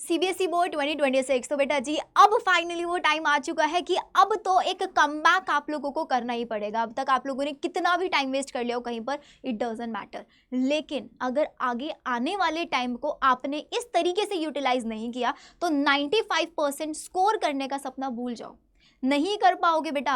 CBSE board 2026। तो बेटा जी अब फाइनली वो टाइम आ चुका है कि अब तो एक कमबैक आप लोगों को करना ही पड़ेगा। अब तक आप लोगों ने कितना भी टाइम वेस्ट कर लिया हो कहीं पर, इट डजंट मैटर। लेकिन अगर आगे आने वाले टाइम को आपने इस तरीके से यूटिलाइज नहीं किया तो 95% स्कोर करने का सपना भूल जाओ, नहीं कर पाओगे बेटा।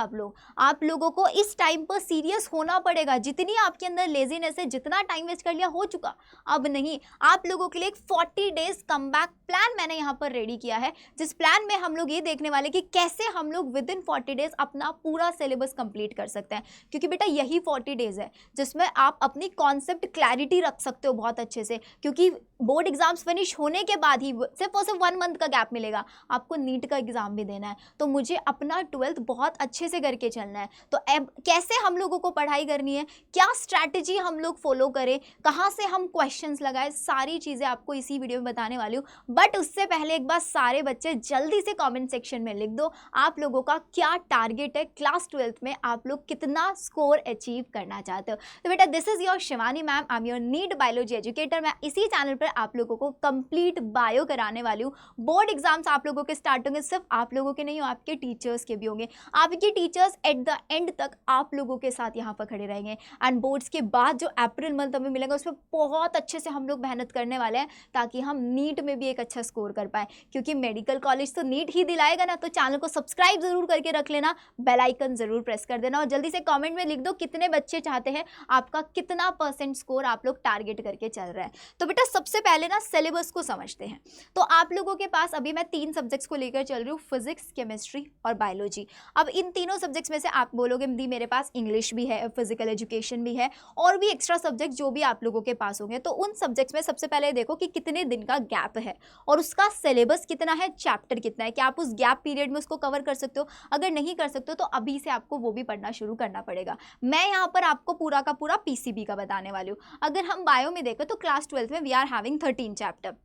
आप लोगों को इस टाइम पर सीरियस होना पड़ेगा। जितनी आपके अंदर लेजीनेस है, जितना टाइम वेस्ट कर लिया हो चुका, अब नहीं। आप लोगों के लिए एक 40 डेज कमबैक प्लान मैंने यहाँ पर रेडी किया है, जिस प्लान में हम लोग ये देखने वाले कि कैसे हम लोग विद इन 40 डेज अपना पूरा सिलेबस कंप्लीट कर सकते हैं। क्योंकि बेटा यही 40 डेज है जिसमें आप अपनी कॉन्सेप्ट क्लैरिटी रख सकते हो बहुत अच्छे से। क्योंकि बोर्ड एग्जाम्स फिनिश होने के बाद ही सिर्फ और सिर्फ 1 मंथ का गैप मिलेगा, आपको नीट का एग्जाम भी देना है। तो मुझे अपना 12th बहुत अच्छे से करके चलना है। तो अब कैसे हम लोगों को पढ़ाई करनी है, क्या स्ट्रैटेजी हम लोग फॉलो करें, कहाँ से हम क्वेश्चंस लगाएं, सारी चीज़ें आपको इसी वीडियो में बताने वाली हूँ। बट उससे पहले एक बार सारे बच्चे जल्दी से कमेंट सेक्शन में लिख दो आप लोगों का क्या टारगेट है, क्लास 12th में आप लोग कितना स्कोर अचीव करना चाहते हो। तो बेटा this is your Shivani ma'am, I am your NEET biology educator. मैं इसी चैनल पर आप लोगों को कंप्लीट बायो कराने वाली हूँ। बोर्ड एग्जाम्स आप लोगों के स्टार्ट होंगे, सिर्फ आप लोगों के नहीं, आपके टीचर्स के भी होंगे। आपके टीचर्स एट द एंड तक आप लोगों के साथ यहाँ पर खड़े रहेंगे। एंड बोर्ड्स के बाद जो अप्रैल मंथ हमें मिलेगा उसमें बहुत अच्छे से हम लोग मेहनत करने वाले हैं ताकि हम नीट में भी एक अच्छा स्कोर कर पाए। क्योंकि मेडिकल कॉलेज तो नीट ही दिलाएगा ना। तो चैनल को सब्सक्राइब जरूर करके रख लेना, बेल आइकन जरूर प्रेस कर देना और जल्दी से कमेंट में लिख दो कितने बच्चे चाहते हैं, आपका कितना % स्कोर आप लोग टारगेट करके चल रहा है। तो बेटा सबसे पहले ना सिलेबस को समझते हैं। तो आप लोगों के पास अभी मैं 3 सब्जेक्ट्स को लेकर चल रही हूँ, फिजिक्स, केमिस्ट्री और बायोलॉजी। अब इन तीनों सब्जेक्ट्स में से आप बोलोगे दी मेरे पास इंग्लिश भी है, फिजिकल एजुकेशन भी है और भी एक्स्ट्रा सब्जेक्ट जो भी आप लोगों के पास होंगे। तो उन सब्जेक्ट्स में सबसे पहले देखो कि कितने दिन का गैप है और उसका सिलेबस कितना है, चैप्टर कितना है, क्या आप उस गैप पीरियड में उसको कवर कर सकते हो। अगर नहीं कर सकते हो तो अभी से आपको वो भी पढ़ना शुरू करना पड़ेगा। मैं यहाँ पर आपको पूरा का पूरा पीसीबी का बताने वाली हूँ। अगर हम बायो में देखें तो क्लास 12th में वी आर हैविंग 13 चैप्टर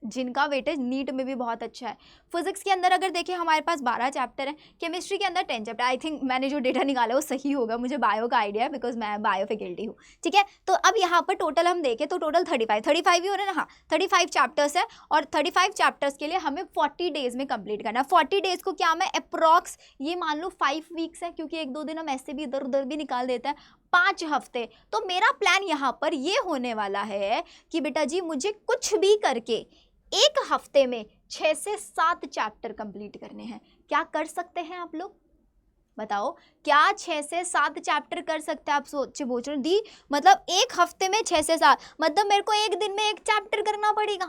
जिनका वेटेज नीट में भी बहुत अच्छा है। फिजिक्स के अंदर अगर देखें हमारे पास 12 चैप्टर है, केमिस्ट्री के अंदर 10 चैप्टर। आई थिंक मैंने जो डेटा निकाला वो सही होगा, मुझे बायो का आइडिया है बिकॉज मैं बायो फैकल्टी हूँ, ठीक है। तो अब यहाँ पर टोटल हम देखें तो टोटल 35 ही हो रहे हैं ना। हाँ 35 चैप्टर्स है और 35 चैप्टर्स के लिए हमें 40 डेज में कंप्लीट करना है। 40 डेज को क्या मैं अप्रॉक्स ये मान लो 5 वीक्स है, क्योंकि 1-2 दिन हम ऐसे भी इधर उधर भी निकाल देते हैं, 5 हफ्ते। तो मेरा प्लान यहाँ पर ये होने वाला है कि बेटा जी मुझे कुछ भी करके 1 हफ्ते में 6 से 7 चैप्टर कंप्लीट करने हैं। क्या कर सकते हैं आप लोग बताओ, क्या 6 से 7 चैप्टर कर सकते हैं? आप सोचे पूछ रहे दी मतलब 1 हफ्ते में 6 से 7, मतलब मेरे को 1 दिन में 1 चैप्टर करना पड़ेगा।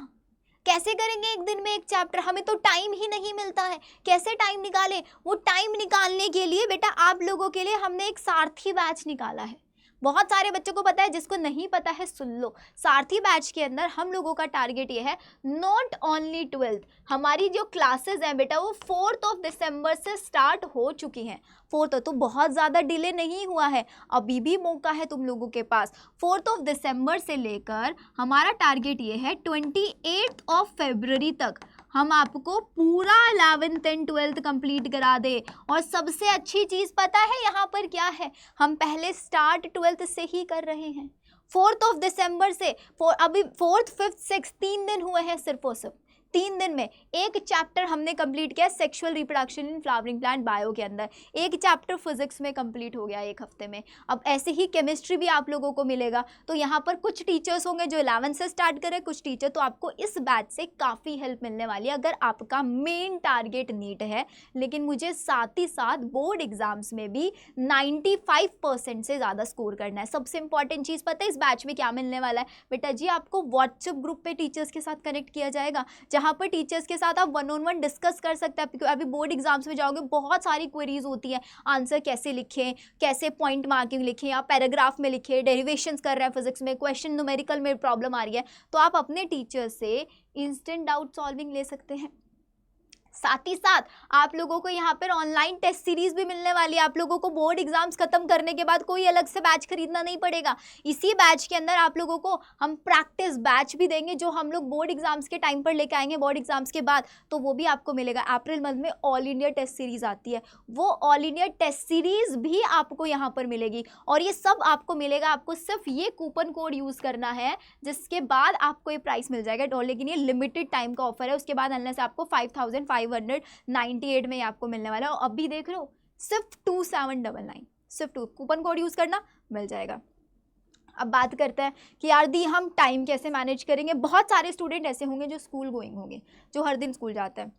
कैसे करेंगे 1 दिन में 1 चैप्टर? हमें तो टाइम ही नहीं मिलता है। कैसे टाइम निकालें? वो टाइम निकालने के लिए बेटा आप लोगों के लिए हमने एक सारथी बैच निकाला है। बहुत सारे बच्चों को पता है, जिसको नहीं पता है सुन लो। सारथी बैच के अंदर हम लोगों का टारगेट ये है, नॉट ओनली 12th, हमारी जो क्लासेस हैं बेटा वो 4 दिसंबर से स्टार्ट हो चुकी हैं। 4 तो बहुत ज़्यादा डिले नहीं हुआ है, अभी भी मौका है तुम लोगों के पास। 4 दिसंबर से लेकर हमारा टारगेट ये है 28 फरवरी तक हम आपको पूरा 11th एंड 12th कंप्लीट करा दे। और सबसे अच्छी चीज़ पता है यहाँ पर क्या है, हम पहले स्टार्ट 12th से ही कर रहे हैं। 4 दिसंबर से अभी 4th, 5th, 6th 3 दिन हुए हैं, सिर्फ और सिर्फ 3 दिन में 1 चैप्टर हमने कंप्लीट किया sexual reproduction in flowering plant bio के अंदर। 1 चैप्टर फिजिक्स में कंप्लीट हो गया 1 हफ्ते में। अब ऐसे ही केमिस्ट्री भी आप लोगों को मिलेगा। तो यहाँ पर कुछ टीचर्स होंगे जो 11 से स्टार्ट करें, कुछ टीचर, तो आपको इस बैच से काफ़ी हेल्प मिलने वाली है अगर आपका मेन टारगेट नीट है। लेकिन मुझे साथ ही साथ बोर्ड एग्जाम्स में भी 95% से ज़्यादा स्कोर करना है। सबसे इंपॉर्टेंट चीज़ पता है इस बैच में क्या मिलने वाला है बेटा जी, आपको व्हाट्सएप ग्रुप पे टीचर्स के साथ कनेक्ट किया जाएगा, जहाँ पर टीचर्स के साथ आप 1-on-1 डिस्कस कर सकते हैं। अभी बोर्ड एग्जाम्स में जाओगे बहुत सारी क्वेरीज होती हैं, आंसर कैसे लिखें, कैसे पॉइंट मार्किंग लिखें या पैराग्राफ में लिखें, डेरिवेशंस कर रहे हैं फिजिक्स में, क्वेश्चन न्यूमेरिकल में प्रॉब्लम आ रही है, तो आप अपने टीचर से इंस्टेंट डाउट सॉल्विंग ले सकते हैं। साथ ही साथ आप लोगों को यहाँ पर ऑनलाइन टेस्ट सीरीज भी मिलने वाली है। आप लोगों को बोर्ड एग्जाम्स खत्म करने के बाद कोई अलग से बैच खरीदना नहीं पड़ेगा। इसी बैच के अंदर आप लोगों को हम प्रैक्टिस बैच भी देंगे जो हम लोग बोर्ड एग्जाम्स के टाइम पर लेके आएंगे, बोर्ड एग्जाम्स के बाद, तो वो भी आपको मिलेगा। अप्रैल मंथ में ऑल इंडिया टेस्ट सीरीज आती है, वो ऑल इंडिया टेस्ट सीरीज भी आपको यहाँ पर मिलेगी। और ये सब आपको मिलेगा, आपको सिर्फ ये कूपन कोड यूज करना है, जिसके बाद आपको ये प्राइस मिल जाएगा। लेकिन ये लिमिटेड टाइम का ऑफर है, उसके बाद अनलेस आपको 5598 में आपको मिलने वाला है। और अभी देख रहे हो सिर्फ 2799, सिर्फ 2 कूपन कोड यूज करना, मिल जाएगा। अब बात करते हैं कि यार दी हम टाइम कैसे मैनेज करेंगे। बहुत सारे स्टूडेंट ऐसे होंगे जो स्कूल गोइंग होंगे, जो हर दिन स्कूल जाते हैं।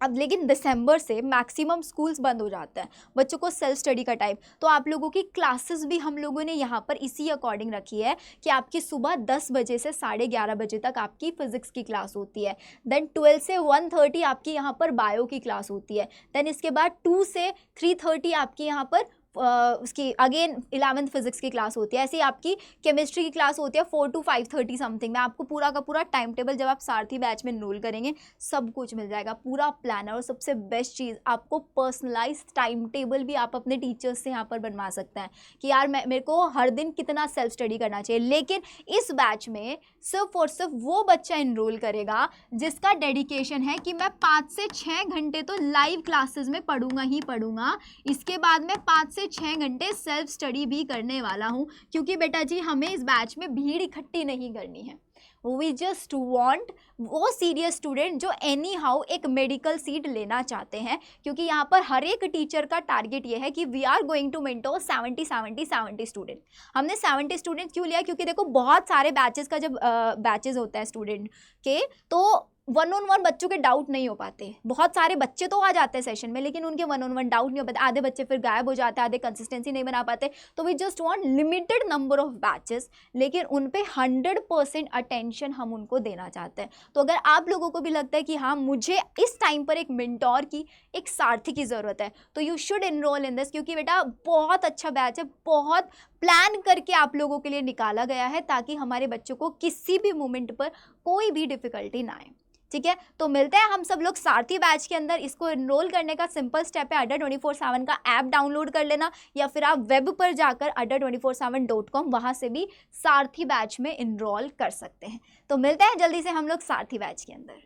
अब लेकिन दिसंबर से मैक्सिमम स्कूल्स बंद हो जाते हैं, बच्चों को सेल्फ स्टडी का टाइम, तो आप लोगों की क्लासेस भी हम लोगों ने यहाँ पर इसी अकॉर्डिंग रखी है कि आपकी सुबह 10 बजे से 11:30 बजे तक आपकी फिजिक्स की क्लास होती है। देन 12 से 1:30 आपकी यहाँ पर बायो की क्लास होती है। देन इसके बाद 2 से 3:30 आपकी यहाँ पर उसकी अगेन 11th फिजिक्स की क्लास होती है। ऐसे ही आपकी केमिस्ट्री की क्लास होती है 4 to 5:30 समथिंग में। आपको पूरा का पूरा टाइम टेबल जब आप सारथी बैच में एनरोल करेंगे सब कुछ मिल जाएगा, पूरा प्लानर। और सबसे बेस्ट चीज़, आपको पर्सनलाइज टाइम टेबल भी आप अपने टीचर्स से यहाँ पर बनवा सकते हैं कि यार मेरे को हर दिन कितना सेल्फ स्टडी करना चाहिए। लेकिन इस बैच में सिर्फ और सिर्फ वो बच्चा एनरोल करेगा जिसका डेडिकेशन है कि मैं 5 से 6 घंटे तो लाइव क्लासेस में पढ़ूंगा ही पढ़ूंगा, इसके बाद मैं 5 से 6 घंटे सेल्फ स्टडी भी करने वाला हूँ। क्योंकि बेटा जी हमें इस बैच में भीड़ इकट्ठी नहीं करनी है। वी जस्ट वॉन्ट वो सीरियस स्टूडेंट जो एनी हाउ एक मेडिकल सीट लेना चाहते हैं। क्योंकि यहाँ पर हर एक टीचर का टारगेट ये है कि we are going to mentor 70 student. हमने 70 स्टूडेंट क्यों लिया? क्योंकि देखो बहुत सारे बैचेस का जब बैचेस होता है स्टूडेंट के, तो 1-on-1 बच्चों के डाउट नहीं हो पाते। बहुत सारे बच्चे तो आ जाते हैं सेशन में, लेकिन उनके 1-on-1 डाउट नहीं हो पाते। आधे बच्चे फिर गायब हो जाते हैं, आधे कंसिस्टेंसी नहीं बना पाते। तो we just want limited number of batches, लेकिन उन पे 100% अटेंशन हम उनको देना चाहते हैं। तो अगर आप लोगों को भी लगता है कि हाँ मुझे इस टाइम पर एक मेंटोर की, एक सारथी की ज़रूरत है, तो you should enrol in this. क्योंकि बेटा बहुत अच्छा बैच है, बहुत प्लान करके आप लोगों के लिए निकाला गया है, ताकि हमारे बच्चों को किसी भी मोमेंट पर कोई भी डिफिकल्टी ना आए। ठीक है, तो मिलते हैं हम सब लोग सारथी बैच के अंदर। इसको एनरोल करने का सिंपल स्टेप है, अड्डा 24/7 का ऐप डाउनलोड कर लेना, या फिर आप वेब पर जाकर adda247.com वहाँ से भी सारथी बैच में एनरोल कर सकते हैं। तो मिलते हैं जल्दी से हम लोग सारथी बैच के अंदर।